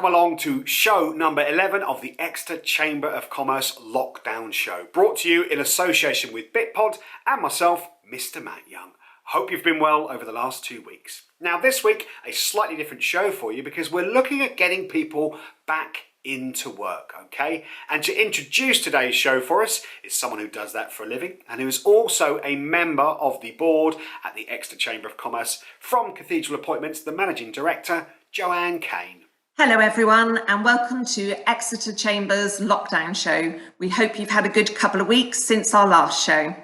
welcome along to show number 11 of the Exeter Chamber of Commerce Lockdown Show, brought to you in association with Bitpod and myself, Mr. Matt Young. Hope you've been well over the last 2 weeks. Now this week, a slightly different show for you because we're looking at getting people back into work, okay? And to introduce today's show for us is someone who does that for a living and who is also a member of the board at the Exeter Chamber of Commerce. From Cathedral Appointments, the Managing Director, Joanne Caine. Hello everyone and welcome to Exeter Chamber's Lockdown Show. We hope you've had a good couple of weeks since our last show.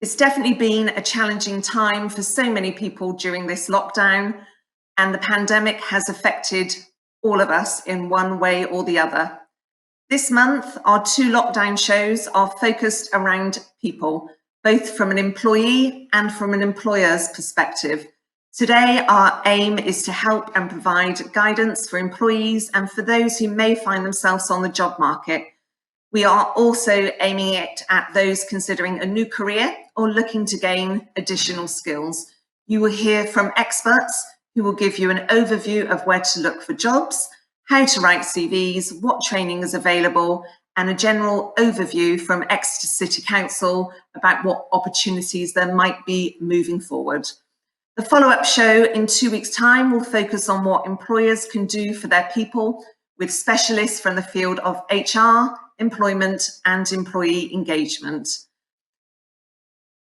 It's definitely been a challenging time for so many people during this lockdown, and the pandemic has affected all of us in one way or the other. This month, our 2 lockdown shows are focused around people, both from an employee and from an employer's perspective. Today, our aim is to help and provide guidance for employees and for those who may find themselves on the job market. We are also aiming it at those considering a new career or looking to gain additional skills. You will hear from experts who will give you an overview of where to look for jobs, how to write CVs, what training is available, and a general overview from Exeter City Council about what opportunities there might be moving forward. The follow-up show in 2 weeks' time will focus on what employers can do for their people with specialists from the field of HR, employment and employee engagement.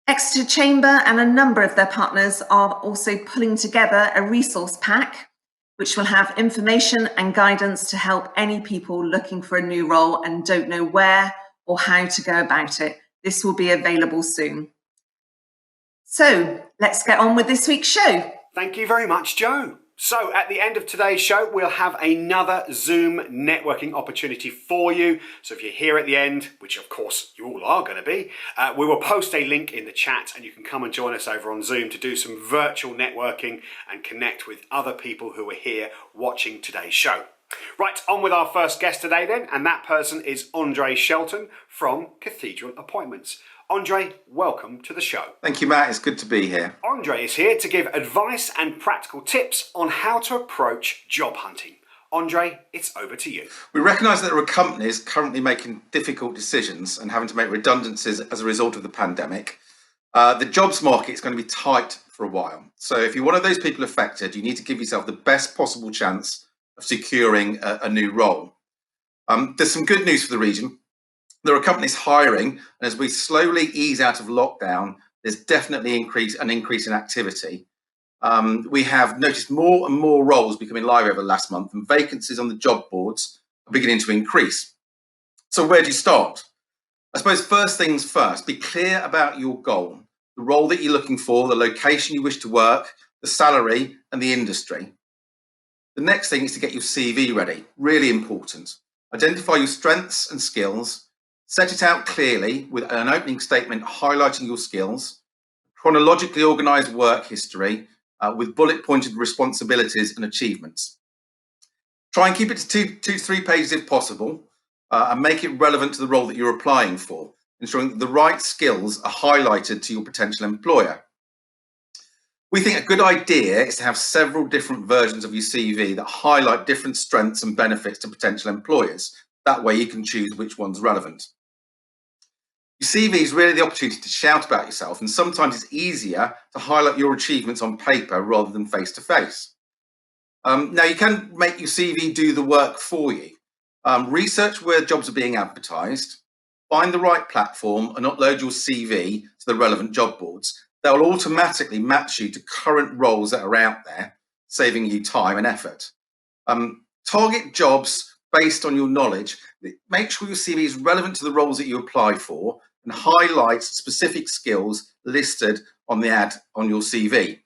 Exeter Chamber and a number of their partners are also pulling together a resource pack which will have information and guidance to help any people looking for a new role and don't know where or how to go about it. This will be available soon. So let's get on with this week's show. Thank you very much, Joe. So at the end of today's show, we'll have another Zoom networking opportunity for you. So if you're here at the end, which of course you all are going to be, we will post a link in the chat and you can come and join us over on Zoom to do some virtual networking and connect with other people who are here watching today's show. Right, on with our first guest today then, and that person is Andre Shelton from Cathedral Appointments. Andre, welcome to the show. Thank you, Matt. It's good to be here. Andre is here to give advice and practical tips on how to approach job hunting. Andre, it's over to you. We recognise that there are companies currently making difficult decisions and having to make redundancies as a result of the pandemic. The jobs market is going to be tight for a while. So if you're one of those people affected, you need to give yourself the best possible chance of securing a new role. There's some good news for the region. There are companies hiring, and as we slowly ease out of lockdown, there's definitely an increase in activity. We have noticed more and more roles becoming live over the last month, and vacancies on the job boards are beginning to increase. So where do you start? I suppose first things first, be clear about your goal, the role that you're looking for, the location you wish to work, the salary, and the industry. The next thing is to get your CV ready, really important. Identify your strengths and skills. Set it out clearly with an opening statement highlighting your skills, chronologically organised work history with bullet-pointed responsibilities and achievements. Try and keep it to 2 to 3 pages if possible and make it relevant to the role that you're applying for, ensuring that the right skills are highlighted to your potential employer. We think a good idea is to have several different versions of your CV that highlight different strengths and benefits to potential employers. That way you can choose which one's relevant. Your CV is really the opportunity to shout about yourself, and sometimes it's easier to highlight your achievements on paper rather than face to face. Now you can make your CV do the work for you. Research where jobs are being advertised, find the right platform and upload your CV to the relevant job boards. They'll automatically match you to current roles that are out there, saving you time and effort. Target jobs based on your knowledge. Make sure your CV is relevant to the roles that you apply for and highlights specific skills listed on the ad on your CV.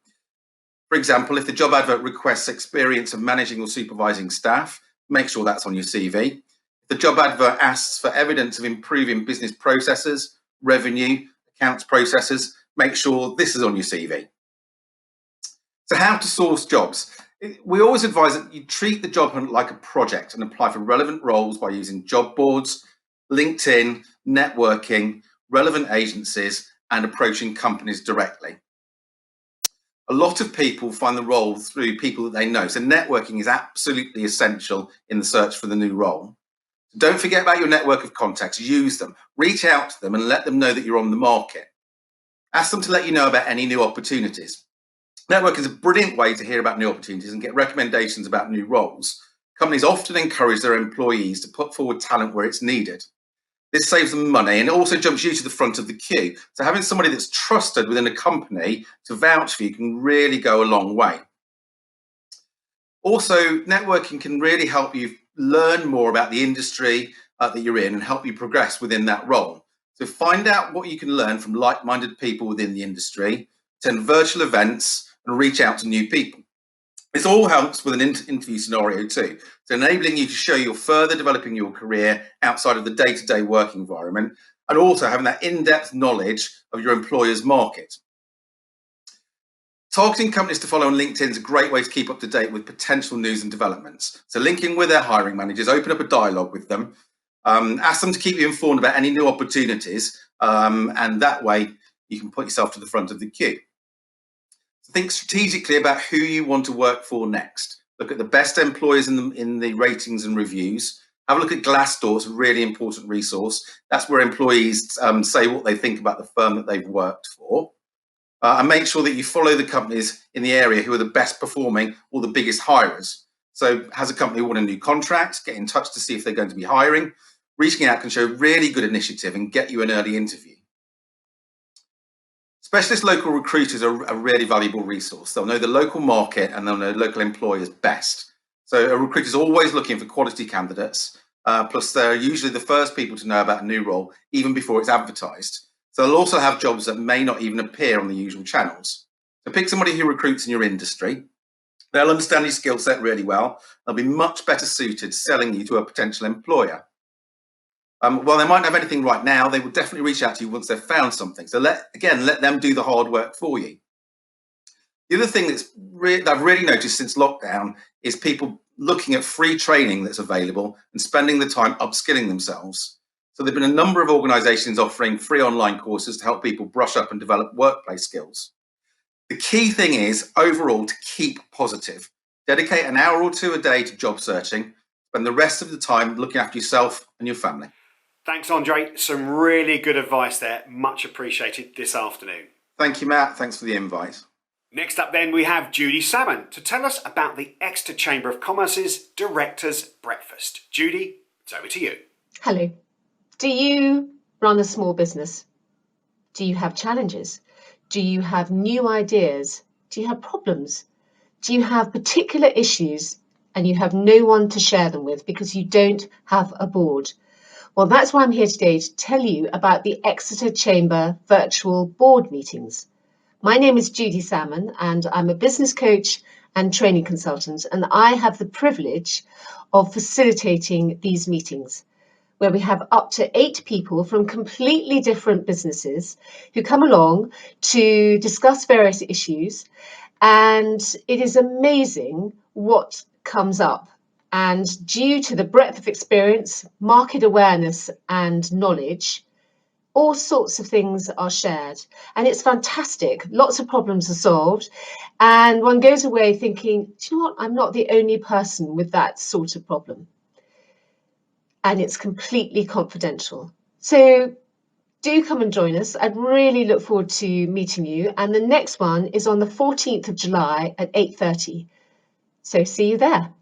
For example, if the job advert requests experience of managing or supervising staff, make sure that's on your CV. If the job advert asks for evidence of improving business processes, revenue, accounts processes, make sure this is on your CV. So how to source jobs? We always advise that you treat the job hunt like a project and apply for relevant roles by using job boards, LinkedIn, networking, relevant agencies, and approaching companies directly. A lot of people find the role through people that they know. So networking is absolutely essential in the search for the new role. Don't forget about your network of contacts. Use them. Reach out to them and let them know that you're on the market. Ask them to let you know about any new opportunities. Networking is a brilliant way to hear about new opportunities and get recommendations about new roles. Companies often encourage their employees to put forward talent where it's needed. This saves them money and it also jumps you to the front of the queue. So having somebody that's trusted within a company to vouch for you can really go a long way. Also, networking can really help you learn more about the industry that you're in and help you progress within that role. So find out what you can learn from like-minded people within the industry, attend virtual events and reach out to new people. This all helps with an interview scenario too, so enabling you to show you're further developing your career outside of the day-to-day work environment and also having that in-depth knowledge of your employer's market. Targeting companies to follow on LinkedIn is a great way to keep up to date with potential news and developments. So linking with their hiring managers, open up a dialogue with them, ask them to keep you informed about any new opportunities, and that way you can put yourself to the front of the queue. Think strategically about who you want to work for next. Look at the best employers in the ratings and reviews. Have a look at Glassdoor. It's a really important resource. That's where employees say what they think about the firm that they've worked for. And make sure that you follow the companies in the area who are the best performing or the biggest hirers. So has a company won a new contract? Get in touch to see if they're going to be hiring. Reaching out can show really good initiative and get you an early interview. Specialist local recruiters are a really valuable resource. They'll know the local market and they'll know local employers best. So a recruiter's always looking for quality candidates, plus they're usually the first people to know about a new role, even before it's advertised. So they'll also have jobs that may not even appear on the usual channels. So pick somebody who recruits in your industry. They'll understand your skill set really well. They'll be much better suited selling you to a potential employer. While they might not have anything right now, they will definitely reach out to you once they've found something. So let them do the hard work for you. The other thing that I've really noticed since lockdown is people looking at free training that's available and spending the time upskilling themselves. So there've been a number of organisations offering free online courses to help people brush up and develop workplace skills. The key thing is overall to keep positive. Dedicate an hour or two a day to job searching. Spend the rest of the time looking after yourself and your family. Thanks, Andre. Some really good advice there. Much appreciated this afternoon. Thank you, Matt. Thanks for the invite. Next up then, we have Judy Salmon to tell us about the Exeter Chamber of Commerce's Directors' Breakfast. Judy, it's over to you. Hello. Do you run a small business? Do you have challenges? Do you have new ideas? Do you have problems? Do you have particular issues and you have no one to share them with because you don't have a board? Well, that's why I'm here today to tell you about the Exeter Chamber virtual board meetings. My name is Judy Salmon and I'm a business coach and training consultant, and I have the privilege of facilitating these meetings where we have up to 8 people from completely different businesses who come along to discuss various issues. And it is amazing what comes up. And due to the breadth of experience, market awareness and knowledge, all sorts of things are shared. And it's fantastic. Lots of problems are solved. And one goes away thinking, do you know what? I'm not the only person with that sort of problem. And it's completely confidential. So do come and join us. I'd really look forward to meeting you. And the next one is on the 14th of July at 8:30. So see you there.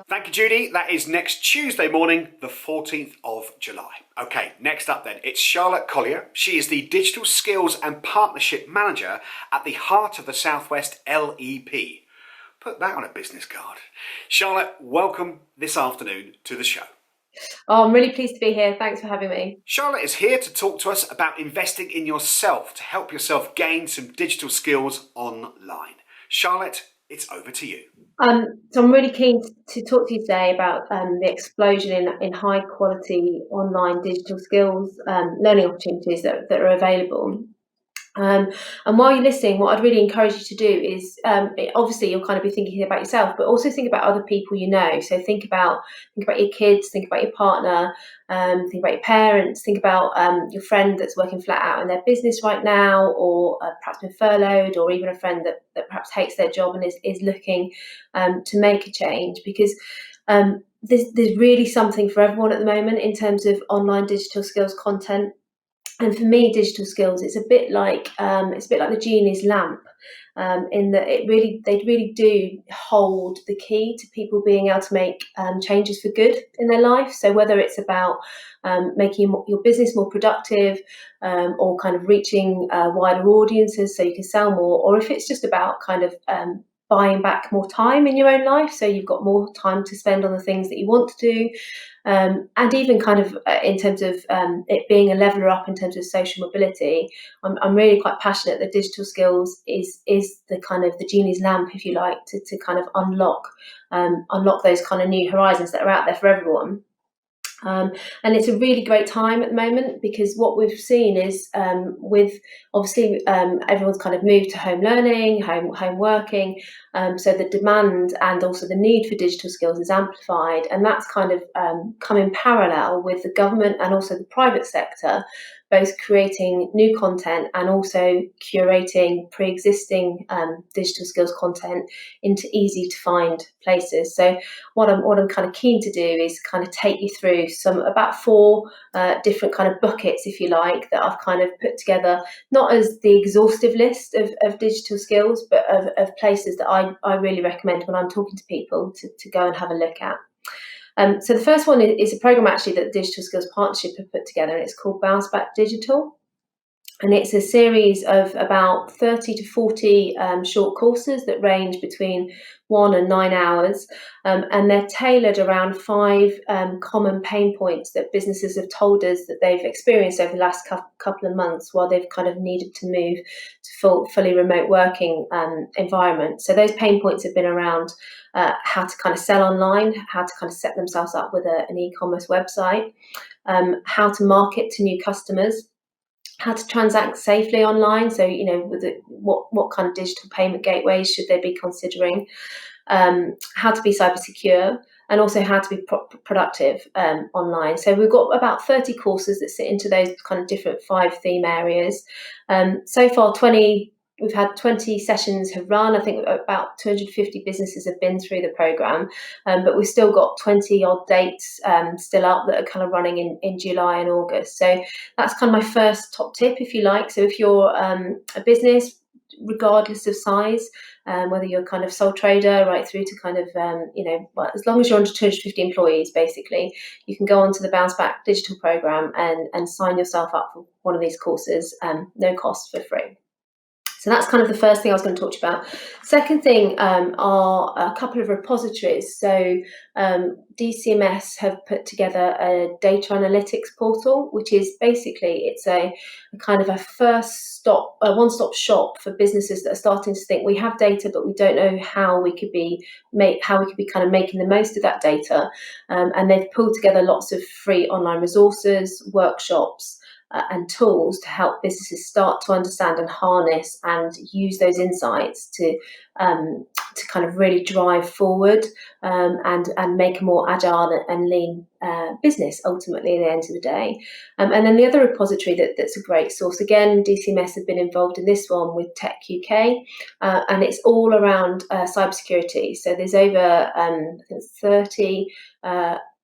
Thank you, Judy. That is next Tuesday morning, the 14th of July. Okay, next up then, it's Charlotte Collier. She is the Digital Skills and Partnership Manager at the Heart of the Southwest LEP. Put that on a business card. Charlotte, welcome this afternoon to the show. Oh, I'm really pleased to be here. Thanks for having me. Charlotte is here to talk to us about investing in yourself to help yourself gain some digital skills online. Charlotte, it's over to you. So I'm really keen to talk to you today about the explosion in high quality online digital skills learning opportunities that are available. And while you're listening, what I'd really encourage you to do is, obviously you'll kind of be thinking about yourself, but also think about other people you know. So think about your kids, think about your partner, think about your parents, think about your friend that's working flat out in their business right now, or perhaps been furloughed, or even a friend that perhaps hates their job and is looking to make a change, because there's really something for everyone at the moment in terms of online digital skills content. And for me, digital skills, it's a bit like the genie's lamp, in that they really do hold the key to people being able to make changes for good in their life. So whether it's about making your business more productive, or kind of reaching wider audiences so you can sell more, or if it's just about kind of buying back more time in your own life, so you've got more time to spend on the things that you want to do. And even kind of in terms of it being a leveler up in terms of social mobility, I'm really quite passionate that digital skills is the kind of the genie's lamp, if you like, to kind of unlock those kind of new horizons that are out there for everyone. And it's a really great time at the moment, because what we've seen is with obviously everyone's kind of moved to home learning, home working, so the demand and also the need for digital skills is amplified, and that's kind of come in parallel with the government and also the private sector both creating new content and also curating pre-existing digital skills content into easy to find places. So what I'm kind of keen to do is kind of take you through about 4 different kind of buckets, if you like, that I've kind of put together, not as the exhaustive list of digital skills, but of places that I really recommend when I'm talking to people to go and have a look at. So the first one is a program actually that the Digital Skills Partnership have put together, and it's called Bounce Back Digital. And it's a series of about 30 to 40 short courses that range between 1 and 9 hours. And they're tailored around 5 common pain points that businesses have told us that they've experienced over the last couple of months while they've kind of needed to move to fully remote working environment. So those pain points have been around how to kind of sell online, how to kind of set themselves up with an e-commerce website, how to market to new customers, how to transact safely online. So, what kind of digital payment gateways should they be considering? How to be cyber secure, and also how to be productive online. So we've got about 30 courses that sit into those kind of different 5 theme areas. So far, we've had 20 sessions have run. I think about 250 businesses have been through the programme, but we've still got 20 odd dates still up that are kind of running in July and August. So that's kind of my first top tip, if you like. So if you're a business, regardless of size, whether you're kind of sole trader right through to kind of, as long as you're under 250 employees, basically, you can go onto the Bounce Back Digital programme and sign yourself up for one of these courses, no cost, for free. So that's kind of the first thing I was going to talk to you about. Second thing are a couple of repositories. So DCMS have put together a data analytics portal, which is basically, it's a kind of a one-stop shop for businesses that are starting to think we have data, but we don't know how we could be kind of making the most of that data. And they've pulled together lots of free online resources, workshops, and tools to help businesses start to understand and harness and use those insights to kind of really drive forward and make a more agile and lean business ultimately at the end of the day. And then the other repository that's a great source, again, DCMS have been involved in this one with Tech UK, and it's all around cybersecurity. So there's over 30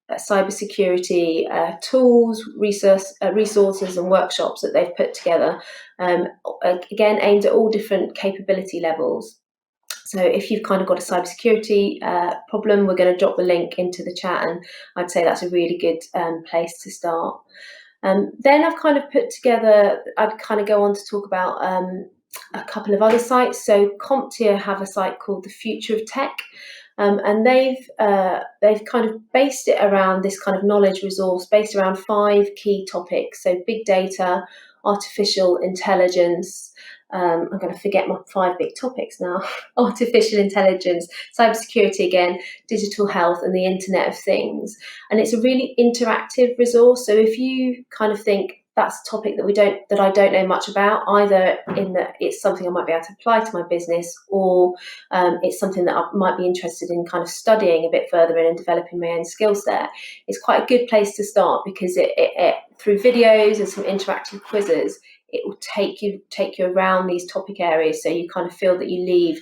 cybersecurity tools, resources and workshops that they've put together, again aimed at all different capability levels. So if you've kind of got a cybersecurity problem, we're going to drop the link into the chat, and I'd say that's a really good place to start. Then I've kind of put together, I'd kind of go on to talk about a couple of other sites. So CompTIA have a site called The Future of Tech. And they've kind of based it around this kind of knowledge resource based around 5 key topics. So big data, artificial intelligence, I'm going to forget my 5 big topics now, artificial intelligence, cybersecurity again, digital health, and the Internet of Things. And it's a really interactive resource. So if you kind of think, that's a topic that I don't know much about, either in that it's something I might be able to apply to my business, or it's something that I might be interested in kind of studying a bit further in and developing my own skill set. It's quite a good place to start, because it through videos and some interactive quizzes, it will take you around these topic areas, so you kind of feel that you leave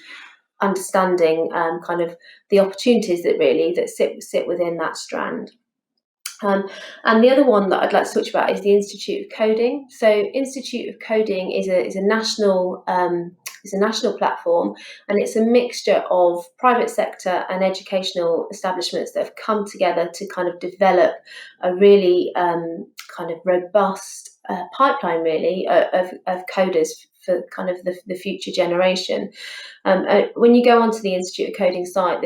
understanding kind of the opportunities that sit within that strand. And the other one that I'd like to talk about is the Institute of Coding. So Institute of Coding is a national platform, and it's a mixture of private sector and educational establishments that have come together to kind of develop a really kind of robust pipeline, really, of coders for kind of the future generation. When you go onto the Institute of Coding site,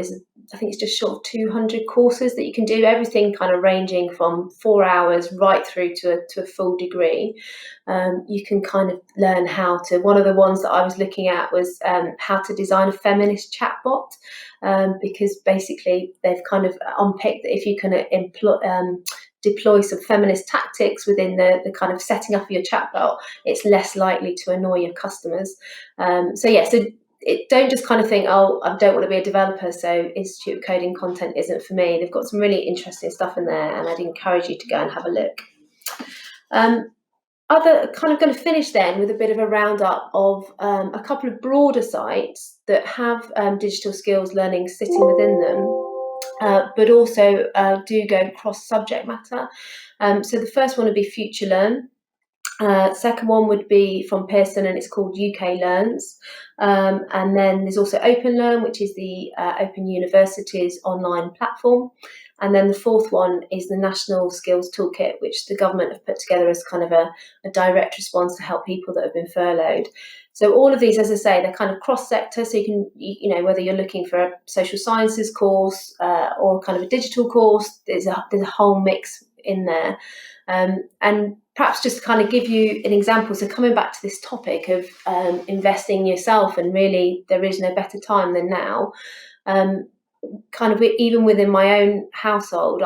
I think it's just short of 200 courses that you can do, everything kind of ranging from 4 hours right through to a full degree. You can kind of learn one of the ones that I was looking at was how to design a feminist chatbot, because basically they've kind of unpicked that if you can deploy some feminist tactics within the kind of setting up of your chatbot, it's less likely to annoy your customers. So don't just kind of think, oh, I don't want to be a developer, so Institute of Coding content isn't for me. They've got some really interesting stuff in there, and I'd encourage you to go and have a look. Kind of going to finish then with a bit of a roundup of a couple of broader sites that have digital skills learning sitting within them, but also do go cross subject matter. So the first one would be Future Learn. Second one would be from Pearson, and it's called UK Learns. And then there's also Open Learn, which is the Open University's online platform. And then the fourth one is the National Skills Toolkit, which the government have put together as kind of a direct response to help people that have been furloughed. So all of these, as I say, they're kind of cross-sector. So you can, whether you're looking for a social sciences course or kind of a digital course, there's a whole mix in there. And perhaps just to kind of give you an example, so coming back to this topic of investing in yourself, and really there is no better time than now. Kind of even within my own household,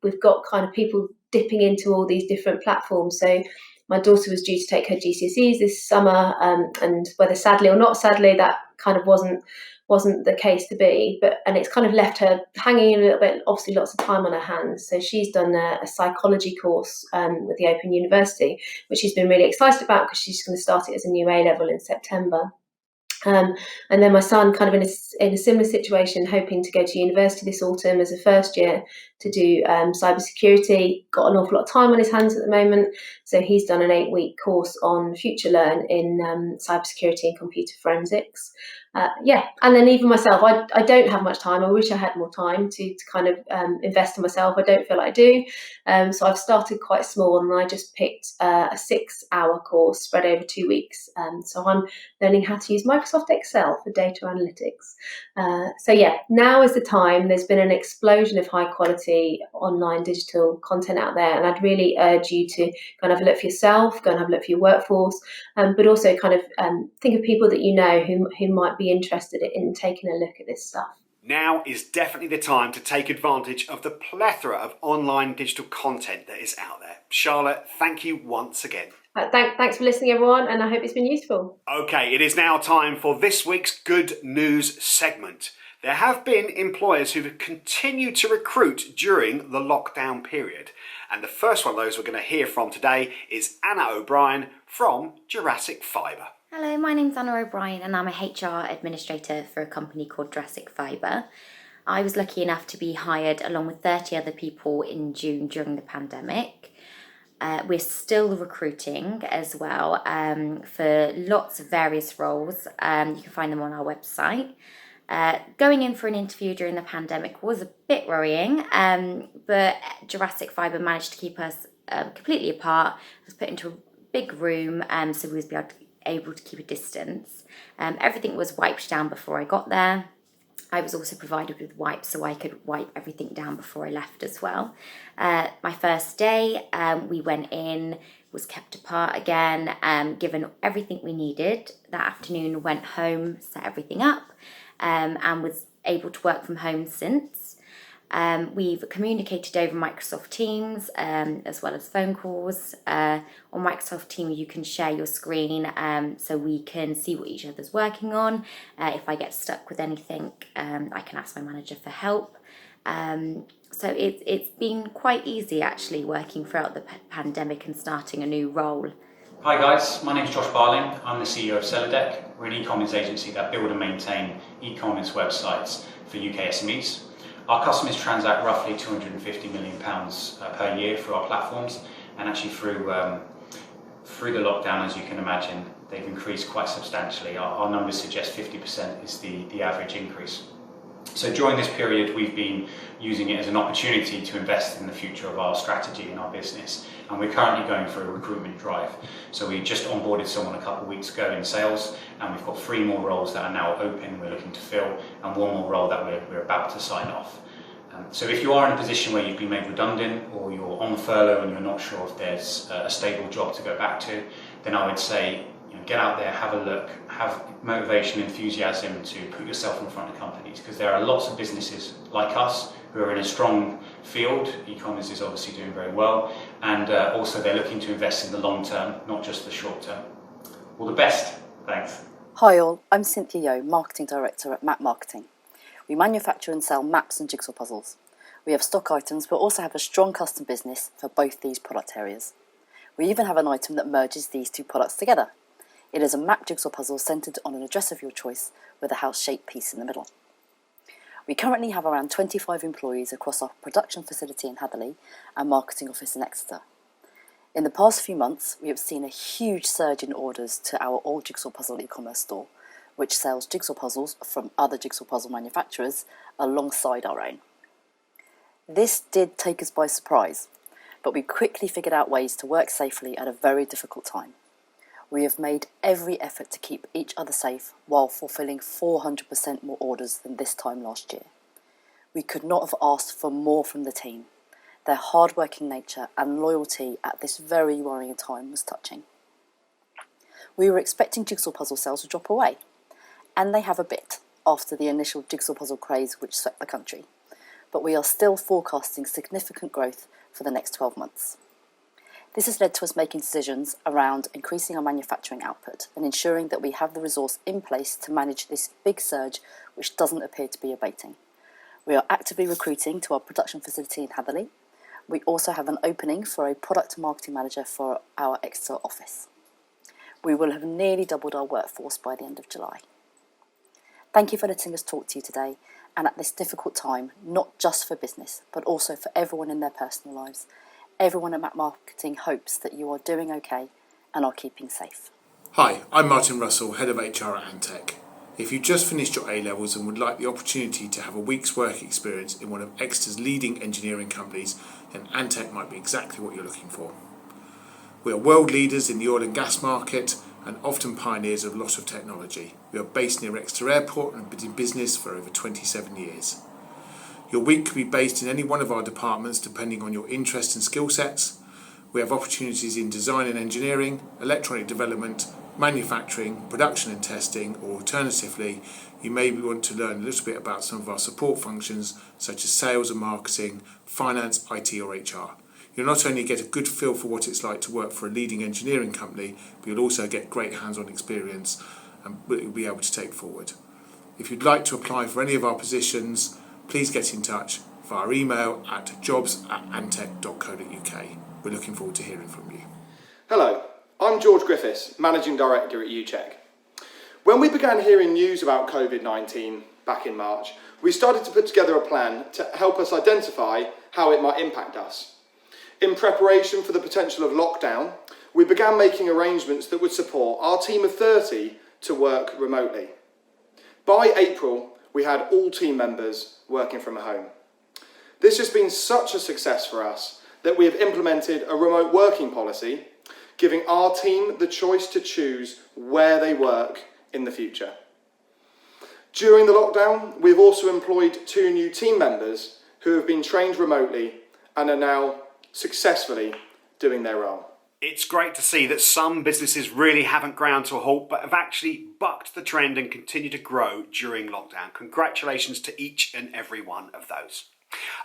we've got kind of people dipping into all these different platforms. So my daughter was due to take her GCSEs this summer, and whether sadly or not sadly, that kind of wasn't the case to be, and it's kind of left her hanging a little bit, obviously lots of time on her hands. So she's done a psychology course with the Open University, which she's been really excited about, because she's going to start it as a new A-level in September. And then my son, kind of in a similar situation, hoping to go to university this autumn as a first year to do cybersecurity, got an awful lot of time on his hands at the moment. So he's done an 8-week course on Future Learn in cybersecurity and computer forensics. And then even myself, I don't have much time. I wish I had more time to kind of invest in myself. I don't feel like I do. So I've started quite small, and I just picked a 6-hour course spread over 2 weeks. So I'm learning how to use Microsoft Excel for data analytics. Now is the time. There's been an explosion of high quality online digital content out there, and I'd really urge you to kind of look for yourself, go and have a look for your workforce, but also kind of think of people that you know who might be interested in taking a look at this stuff. Now is definitely the time to take advantage of the plethora of online digital content that is out there. Charlotte, thank you once again. Thanks for listening, everyone, and I hope it's been useful. Okay, it is now time for this week's Good News segment. There have been employers who've continued to recruit during the lockdown period. And the first one of those we're going to hear from today is Anna O'Brien from Jurassic Fibre. Hello, my name's Anna O'Brien, and I'm a HR administrator for a company called Jurassic Fibre. I was lucky enough to be hired along with 30 other people in June during the pandemic. We're still recruiting as well for lots of various roles. You can find them on our website. Going in for an interview during the pandemic was a bit worrying, but Jurassic Fibre managed to keep us completely apart. I was put into a big room, so we was able to keep a distance. Everything was wiped down before I got there. I was also provided with wipes so I could wipe everything down before I left as well. My first day, we went in, was kept apart again, given everything we needed. That afternoon, went home, set everything up, and was able to work from home since. We've communicated over Microsoft Teams as well as phone calls. On Microsoft Teams, you can share your screen so we can see what each other's working on. If I get stuck with anything, I can ask my manager for help. So it's been quite easy actually working throughout the pandemic and starting a new role. Hi guys, my name is Josh Barling. I'm the CEO of Sellerdeck. We're an e-commerce agency that build and maintain e-commerce websites for UK SMEs. Our customers transact roughly £250 million per year through our platforms, and actually through the lockdown, as you can imagine, they've increased quite substantially. Our numbers suggest 50% is the average increase. So during this period, we've been using it as an opportunity to invest in the future of our strategy and our business. And we're currently going through a recruitment drive. So we just onboarded someone a couple of weeks ago in sales, and we've got 3 more roles that are now open we're looking to fill, and 1 more role that we're about to sign off. So if you are in a position where you've been made redundant, or you're on furlough and you're not sure if there's a stable job to go back to, then I would say, get out there, have a look, have motivation, enthusiasm to put yourself in front of companies, because there are lots of businesses like us who are in a strong field. E-commerce is obviously doing very well, and also they're looking to invest in the long term, not just the short term. All the best. Thanks. Hi all, I'm Cynthia Yo, Marketing Director at Map Marketing. We manufacture and sell maps and jigsaw puzzles. We have stock items but also have a strong custom business for both these product areas. We even have an item that merges these 2 products together. It is a map jigsaw puzzle centred on an address of your choice with a house-shaped piece in the middle. We currently have around 25 employees across our production facility in Hatherley and marketing office in Exeter. In the past few months, we have seen a huge surge in orders to our all jigsaw puzzle e-commerce store, which sells jigsaw puzzles from other jigsaw puzzle manufacturers alongside our own. This did take us by surprise, but we quickly figured out ways to work safely at a very difficult time. We have made every effort to keep each other safe while fulfilling 400% more orders than this time last year. We could not have asked for more from the team. Their hard-working nature and loyalty at this very worrying time was touching. We were expecting jigsaw puzzle sales to drop away, and they have a bit after the initial jigsaw puzzle craze which swept the country. But we are still forecasting significant growth for the next 12 months. This has led to us making decisions around increasing our manufacturing output and ensuring that we have the resource in place to manage this big surge which doesn't appear to be abating. We are actively recruiting to our production facility in Hatherley. We also have an opening for a product marketing manager for our Exeter office. We will have nearly doubled our workforce by the end of July. Thank you for letting us talk to you today, and at this difficult time, not just for business, but also for everyone in their personal lives. Everyone at Map Marketing hopes that you are doing okay and are keeping safe. Hi, I'm Martin Russell, Head of HR at Antec. If you just finished your A-levels and would like the opportunity to have a week's work experience in one of Exeter's leading engineering companies, then Antec might be exactly what you're looking for. We are world leaders in the oil and gas market and often pioneers of a lot of technology. We are based near Exeter Airport and have been in business for over 27 years. Your week could be based in any one of our departments depending on your interests and skill sets. We have opportunities in design and engineering, electronic development, manufacturing, production and testing, or alternatively, you may want to learn a little bit about some of our support functions such as sales and marketing, finance, IT or HR. You'll not only get a good feel for what it's like to work for a leading engineering company, but you'll also get great hands-on experience and you'll be able to take forward. If you'd like to apply for any of our positions, please get in touch via email at jobs@antec.co.uk. We're looking forward to hearing from you. Hello, I'm George Griffiths, Managing Director at UCheck. When we began hearing news about COVID-19 back in March, we started to put together a plan to help us identify how it might impact us. In preparation for the potential of lockdown, we began making arrangements that would support our team of 30 to work remotely. By April, we had all team members working from home. This has been such a success for us that we have implemented a remote working policy, giving our team the choice to choose where they work in the future. During the lockdown, we've also employed 2 new team members who have been trained remotely and are now successfully doing their role. It's great to see that some businesses really haven't ground to a halt, but have actually bucked the trend and continue to grow during lockdown. Congratulations to each and every one of those.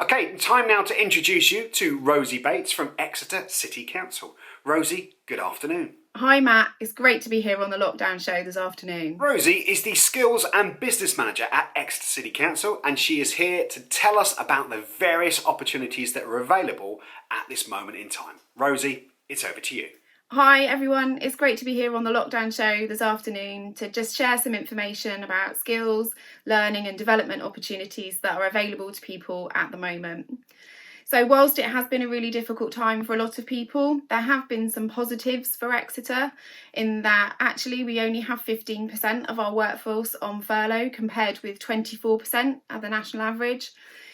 Okay, time now to introduce you to Rosie Bates from Exeter City Council. Rosie, good afternoon. Hi Matt, it's great to be here on the lockdown show this afternoon. Rosie is the Skills and Business Manager at Exeter City Council, and she is here to tell us about the various opportunities that are available at this moment in time. Rosie, it's over to you. Hi everyone, it's great to be here on the lockdown show this afternoon to just share some information about skills, learning and development opportunities that are available to people at the moment. So whilst it has been a really difficult time for a lot of people, there have been some positives for Exeter in that actually we only have 15% of our workforce on furlough compared with 24% at the national average.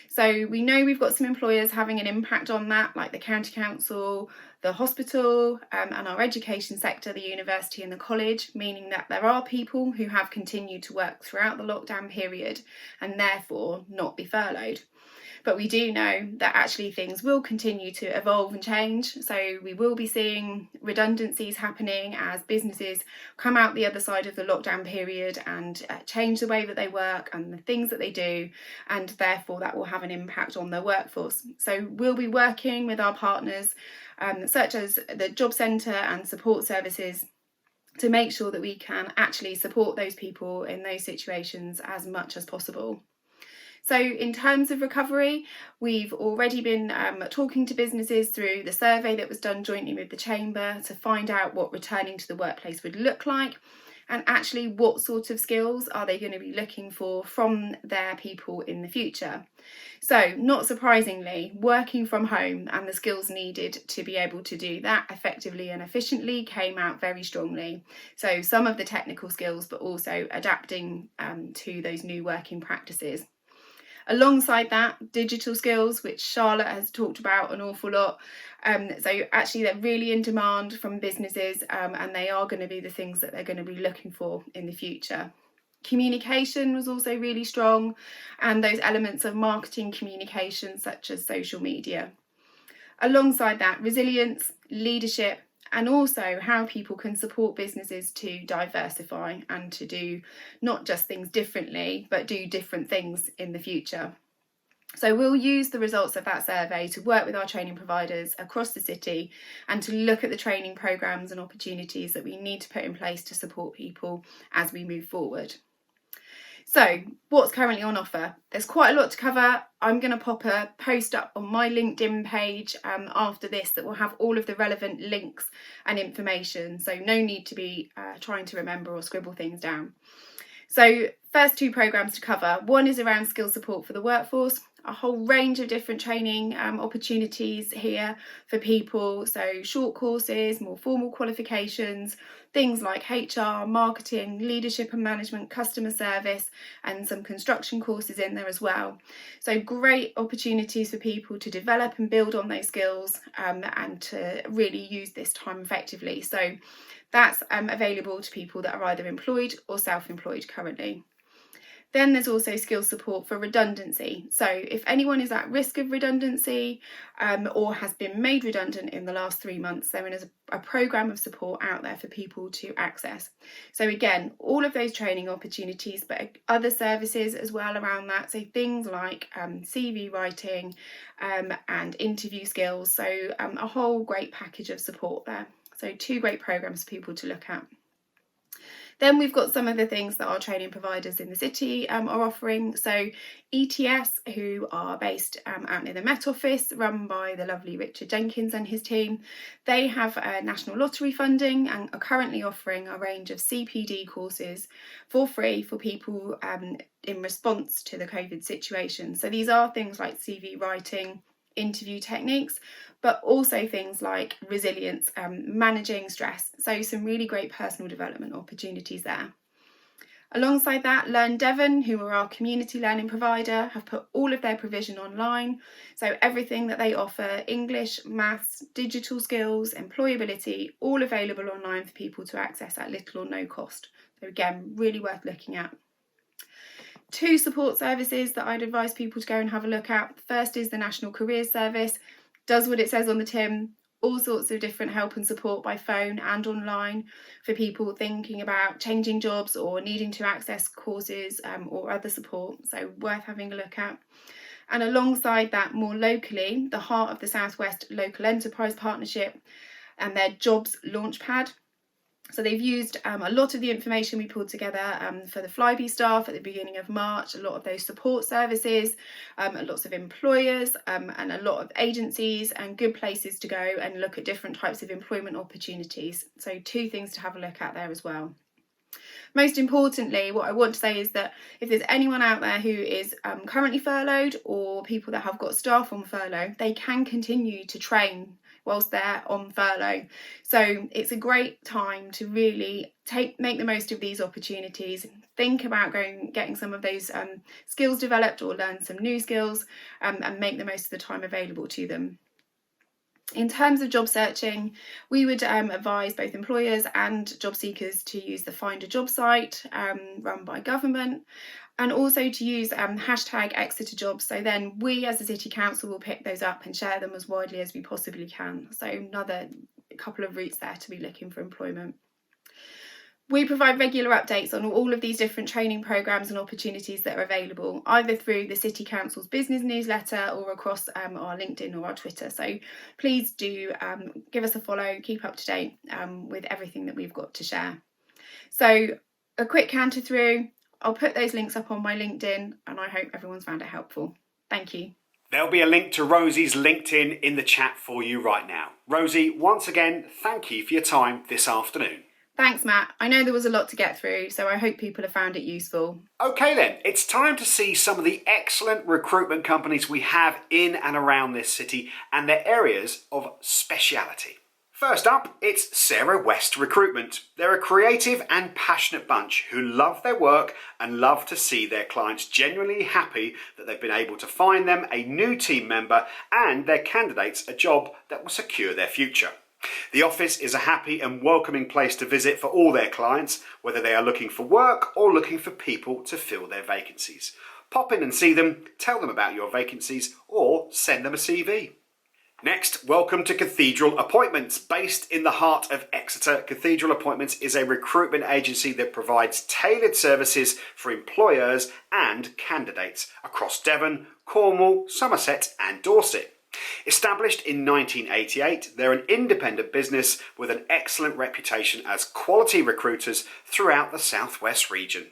So we know we've got some employers having an impact on that, like the county council, the hospital, and our education sector, the university and the college, meaning that there are people who have continued to work throughout the lockdown period and therefore not be furloughed. But we do know that actually things will continue to evolve and change. So we will be seeing redundancies happening as businesses come out the other side of the lockdown period and change the way that they work and the things that they do. And therefore that will have an impact on their workforce. So we'll be working with our partners, such as the Job Centre and support services, to make sure that we can actually support those people in those situations as much as possible. So in terms of recovery, we've already been talking to businesses through the survey that was done jointly with the Chamber to find out what returning to the workplace would look like and actually what sort of skills are they going to be looking for from their people in the future. So not surprisingly, working from home and the skills needed to be able to do that effectively and efficiently came out very strongly. So some of the technical skills, but also adapting to those new working practices. Alongside that, digital skills, which Charlotte has talked about an awful lot. So actually they're really in demand from businesses and they are going to be the things that they're going to be looking for in the future. Communication was also really strong, and those elements of marketing communication such as social media. Alongside that, resilience, leadership, and also how people can support businesses to diversify and to do not just things differently, but do different things in the future. So we'll use the results of that survey to work with our training providers across the city and to look at the training programmes and opportunities that we need to put in place to support people as we move forward. So what's currently on offer? There's quite a lot to cover. I'm going to pop a post up on my LinkedIn page after this that will have all of the relevant links and information. So no need to be trying to remember or scribble things down. So first two programmes to cover. One is around skill support for the workforce. A whole range of different training opportunities here for people. So short courses, more formal qualifications, things like HR, marketing, leadership and management, customer service, and some construction courses in there as well. So great opportunities for people to develop and build on those skills and to really use this time effectively. So that's available to people that are either employed or self-employed currently. Then there's also skills support for redundancy. So if anyone is at risk of redundancy or has been made redundant in the last 3 months, there is a programme of support out there for people to access. So again, all of those training opportunities, but other services as well around that. So things like CV writing and interview skills. So a whole great package of support there. So two great programmes for people to look at. Then we've got some of the things that our training providers in the city are offering. So ETS, who are based out near the Met Office, run by the lovely Richard Jenkins and his team. They have national lottery funding and are currently offering a range of CPD courses for free for people in response to the COVID situation. So these are things like CV writing, interview techniques, but also things like resilience, managing stress. So some really great personal development opportunities there. Alongside that, Learn Devon, who are our community learning provider, have put all of their provision online. So everything that they offer, English, maths, digital skills, employability, all available online for people to access at little or no cost. So again, really worth looking at. Two support services that I'd advise people to go and have a look at. First is the National Careers Service. Does what it says on the tin, all sorts of different help and support by phone and online for people thinking about changing jobs or needing to access courses or other support. So worth having a look at. And alongside that, more locally, the Heart of the Southwest Local Enterprise Partnership and their Jobs Launchpad. So they've used a lot of the information we pulled together for the Flybe staff at the beginning of March, a lot of those support services, lots of employers and a lot of agencies, and good places to go and look at different types of employment opportunities. So 2 things to have a look at there as well. Most importantly, what I want to say is that if there's anyone out there who is currently furloughed, or people that have got staff on furlough, they can continue to train whilst they're on furlough. So it's a great time to really make the most of these opportunities. Think about getting some of those skills developed, or learn some new skills, and make the most of the time available to them. In terms of job searching, we would advise both employers and job seekers to use the Find a Job site run by government, and also to use hashtag Exeter Jobs. So then we as a City Council will pick those up and share them as widely as we possibly can. So another couple of routes there to be looking for employment. We provide regular updates on all of these different training programmes and opportunities that are available, either through the City Council's business newsletter or across our LinkedIn or our Twitter. So please do give us a follow, keep up to date with everything that we've got to share. So a quick canter through. I'll put those links up on my LinkedIn, and I hope everyone's found it helpful. Thank you. There'll be a link to Rosie's LinkedIn in the chat for you right now. Rosie, once again, thank you for your time this afternoon. Thanks, Matt. I know there was a lot to get through, so I hope people have found it useful. Okay then, it's time to see some of the excellent recruitment companies we have in and around this city and their areas of speciality. First up, it's Sarah West Recruitment. They're a creative and passionate bunch who love their work and love to see their clients genuinely happy that they've been able to find them a new team member and their candidates a job that will secure their future. The office is a happy and welcoming place to visit for all their clients, whether they are looking for work or looking for people to fill their vacancies. Pop in and see them, tell them about your vacancies, or send them a CV. Next, welcome to Cathedral Appointments. Based in the heart of Exeter, Cathedral Appointments is a recruitment agency that provides tailored services for employers and candidates across Devon, Cornwall, Somerset and Dorset. Established in 1988, they're an independent business with an excellent reputation as quality recruiters throughout the Southwest region.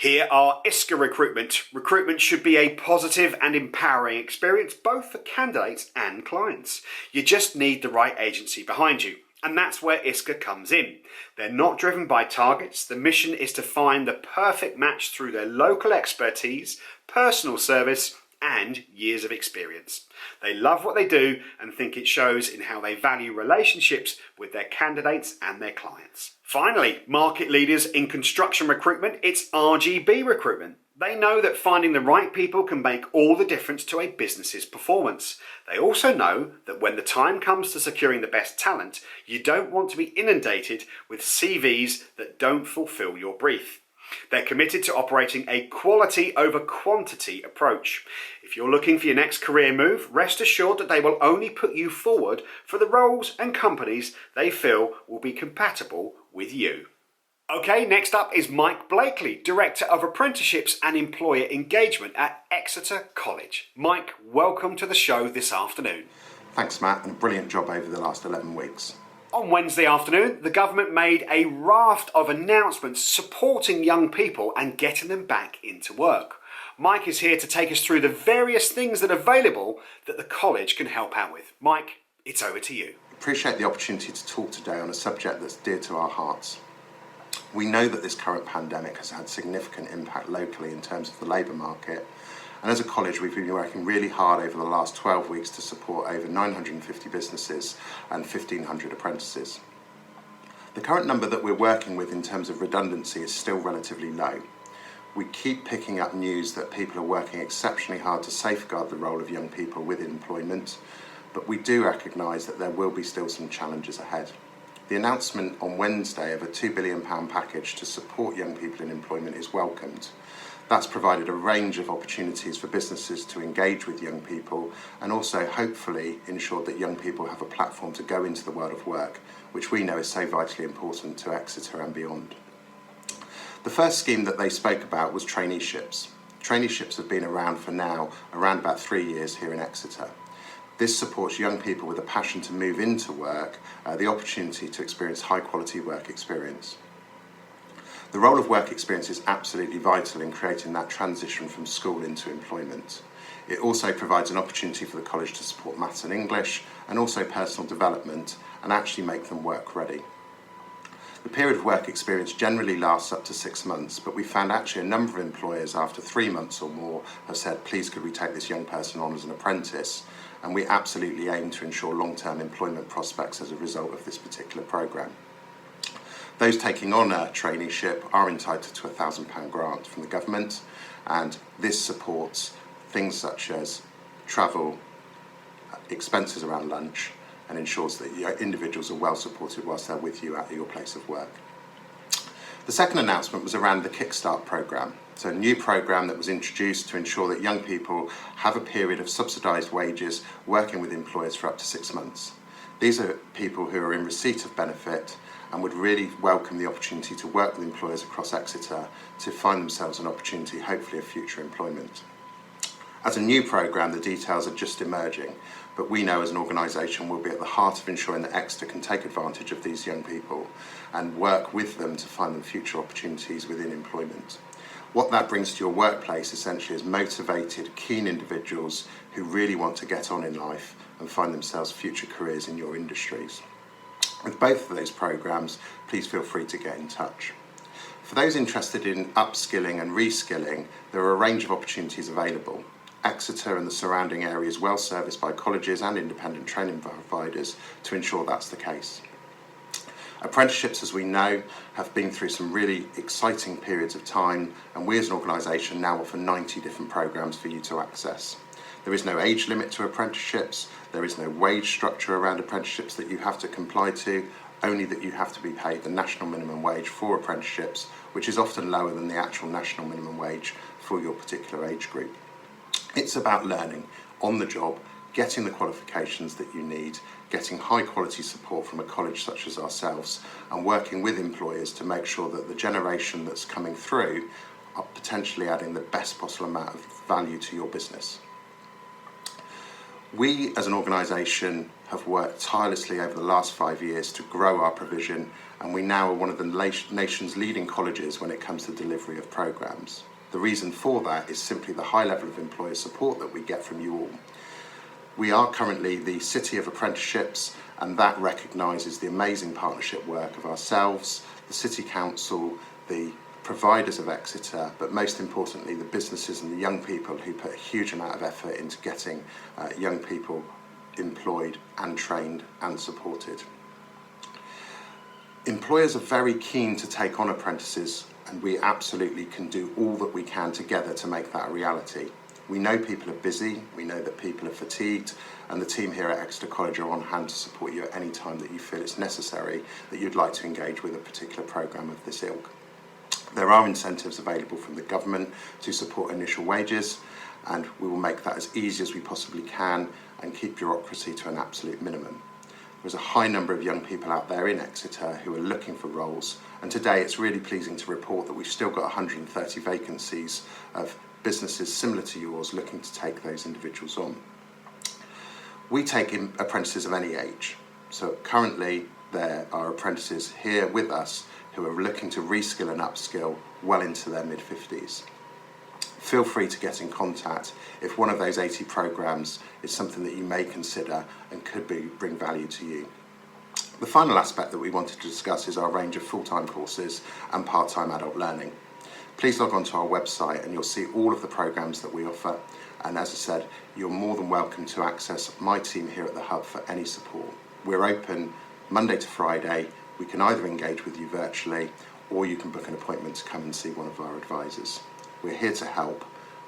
Here are ISCA Recruitment. Recruitment should be a positive and empowering experience both for candidates and clients. You just need the right agency behind you, and that's where ISCA comes in. They're not driven by targets. The mission is to find the perfect match through their local expertise, personal service and years of experience. They love what they do and think it shows in how they value relationships with their candidates and their clients. Finally, market leaders in construction recruitment, it's RGB Recruitment. They know that finding the right people can make all the difference to a business's performance. They also know that when the time comes to securing the best talent, you don't want to be inundated with CVs that don't fulfill your brief. They're committed to operating a quality over quantity approach. If you're looking for your next career move, rest assured that they will only put you forward for the roles and companies they feel will be compatible with you. Okay, next up is Mike Blakely, Director of Apprenticeships and Employer Engagement at Exeter College. Mike, welcome to the show this afternoon. Thanks, Matt, and a brilliant job over the last 11 weeks. On Wednesday afternoon, the government made a raft of announcements supporting young people and getting them back into work. Mike is here to take us through the various things that are available that the college can help out with. Mike, it's over to you. Appreciate the opportunity to talk today on a subject that's dear to our hearts. We know that this current pandemic has had significant impact locally in terms of the labour market, and as a college we've been working really hard over the last 12 weeks to support over 950 businesses and 1,500 apprentices. The current number that we're working with in terms of redundancy is still relatively low. We keep picking up news that people are working exceptionally hard to safeguard the role of young people within employment, but we do recognise that there will be still some challenges ahead. The announcement on Wednesday of a £2 billion package to support young people in employment is welcomed. That's provided a range of opportunities for businesses to engage with young people and also hopefully ensured that young people have a platform to go into the world of work, which we know is so vitally important to Exeter and beyond. The first scheme that they spoke about was traineeships. Traineeships have been around for now around about 3 years here in Exeter. This supports young people with a passion to move into work, the opportunity to experience high quality work experience. The role of work experience is absolutely vital in creating that transition from school into employment. It also provides an opportunity for the college to support maths and English and also personal development and actually make them work ready. The period of work experience generally lasts up to 6 months, but we found actually a number of employers after 3 months or more have said, please could we take this young person on as an apprentice? And we absolutely aim to ensure long-term employment prospects as a result of this particular programme. Those taking on a traineeship are entitled to a £1,000 grant from the government, and this supports things such as travel, expenses around lunch, and ensures that your individuals are well supported whilst they're with you at your place of work. The second announcement was around the Kickstart programme. So a new programme that was introduced to ensure that young people have a period of subsidised wages working with employers for up to 6 months. These are people who are in receipt of benefit and would really welcome the opportunity to work with employers across Exeter to find themselves an opportunity, hopefully, of future employment. As a new programme, the details are just emerging, but we know as an organisation we'll be at the heart of ensuring that Exeter can take advantage of these young people and work with them to find them future opportunities within employment. What that brings to your workplace essentially is motivated, keen individuals who really want to get on in life and find themselves future careers in your industries. With both of those programmes, please feel free to get in touch. For those interested in upskilling and reskilling, there are a range of opportunities available. Exeter and the surrounding area is well serviced by colleges and independent training providers to ensure that's the case. Apprenticeships, as we know, have been through some really exciting periods of time, and we as an organisation now offer 90 different programmes for you to access. There is no age limit to apprenticeships, there is no wage structure around apprenticeships that you have to comply to, only that you have to be paid the national minimum wage for apprenticeships, which is often lower than the actual national minimum wage for your particular age group. It's about learning on the job, getting the qualifications that you need, getting high quality support from a college such as ourselves, and working with employers to make sure that the generation that's coming through are potentially adding the best possible amount of value to your business. We as an organisation have worked tirelessly over the last 5 years to grow our provision, and we now are one of the nation's leading colleges when it comes to delivery of programmes. The reason for that is simply the high level of employer support that we get from you all. We are currently the City of Apprenticeships, and that recognises the amazing partnership work of ourselves, the City Council, the providers of Exeter, but most importantly the businesses and the young people who put a huge amount of effort into getting young people employed and trained and supported. Employers are very keen to take on apprentices, and we absolutely can do all that we can together to make that a reality. We know people are busy, we know that people are fatigued, and the team here at Exeter College are on hand to support you at any time that you feel it's necessary that you'd like to engage with a particular programme of this ilk. There are incentives available from the government to support initial wages, and we will make that as easy as we possibly can and keep bureaucracy to an absolute minimum. There's a high number of young people out there in Exeter who are looking for roles, and today it's really pleasing to report that we've still got 130 vacancies of businesses similar to yours looking to take those individuals on. We take in apprentices of any age, so currently there are apprentices here with us who are looking to reskill and upskill well into their mid-50s. Feel free to get in contact if one of those 80 programmes is something that you may consider and could bring value to you. The final aspect that we wanted to discuss is our range of full-time courses and part-time adult learning. Please log on to our website and you'll see all of the programmes that we offer, and as I said, you're more than welcome to access my team here at the Hub for any support. We're open Monday to Friday. We can either engage with you virtually or you can book an appointment to come and see one of our advisors. We're here to help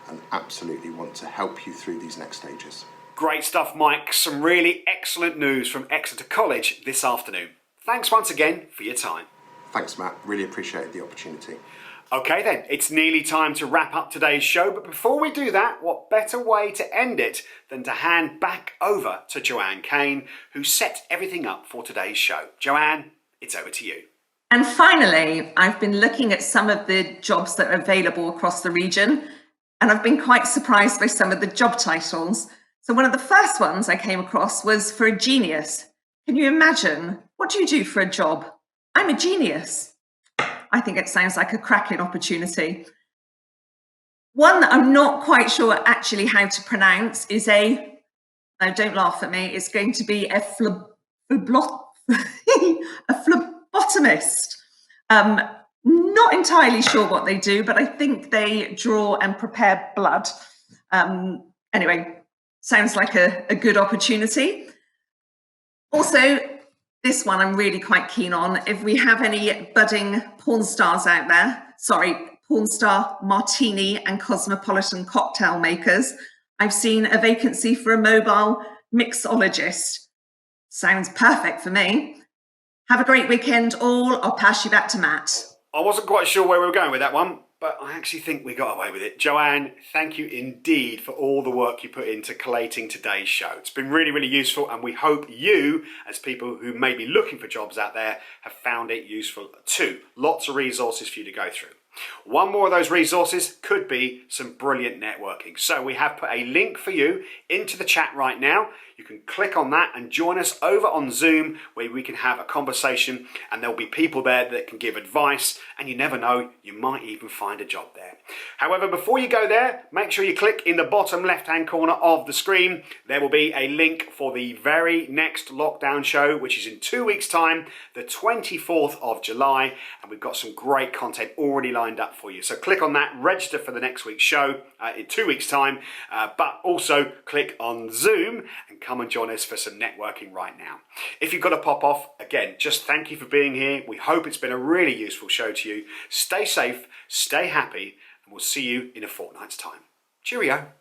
and absolutely want to help you through these next stages. Great stuff, Mike. Some really excellent news from Exeter College this afternoon. Thanks once again for your time. Thanks, Matt. Really appreciated the opportunity. Okay then, it's nearly time to wrap up today's show, but before we do that, what better way to end it than to hand back over to Joanne Caine, who set everything up for today's show. Joanne, it's over to you. And finally, I've been looking at some of the jobs that are available across the region, and I've been quite surprised by some of the job titles. So one of the first ones I came across was for a genius. Can you imagine? What do you do for a job? I'm a genius. I think it sounds like a cracking opportunity. One that I'm not quite sure actually how to pronounce is no, don't laugh at me, it's going to be a phlebotomist. Not entirely sure what they do, but I think they draw and prepare blood. Anyway, sounds like a good opportunity. Also, this one I'm really quite keen on. If we have any budding porn stars out there, porn star martini and cosmopolitan cocktail makers, I've seen a vacancy for a mobile mixologist. Sounds perfect for me. Have a great weekend all. I'll pass you back to Matt. I wasn't quite sure where we were going with that one, but I actually think we got away with it. Joanne, thank you indeed for all the work you put into collating today's show. It's been really, really useful, and we hope you, as people who may be looking for jobs out there, have found it useful too. Lots of resources for you to go through. One more of those resources could be some brilliant networking. So we have put a link for you into the chat right now. You can click on that and join us over on Zoom, where we can have a conversation, and there'll be people there that can give advice, and you never know, you might even find a job there. However, before you go there, make sure you click in the bottom left-hand corner of the screen. There will be a link for the very next lockdown show, which is in 2 weeks' time, the 24th of July, and we've got some great content already lined up for you. So click on that, register for the next week's show in 2 weeks' time, but also click on Zoom and come and join us for some networking right now. If you've got to pop off, again, just thank you for being here. We hope it's been a really useful show to you. Stay safe, stay happy, and we'll see you in a fortnight's time. Cheerio.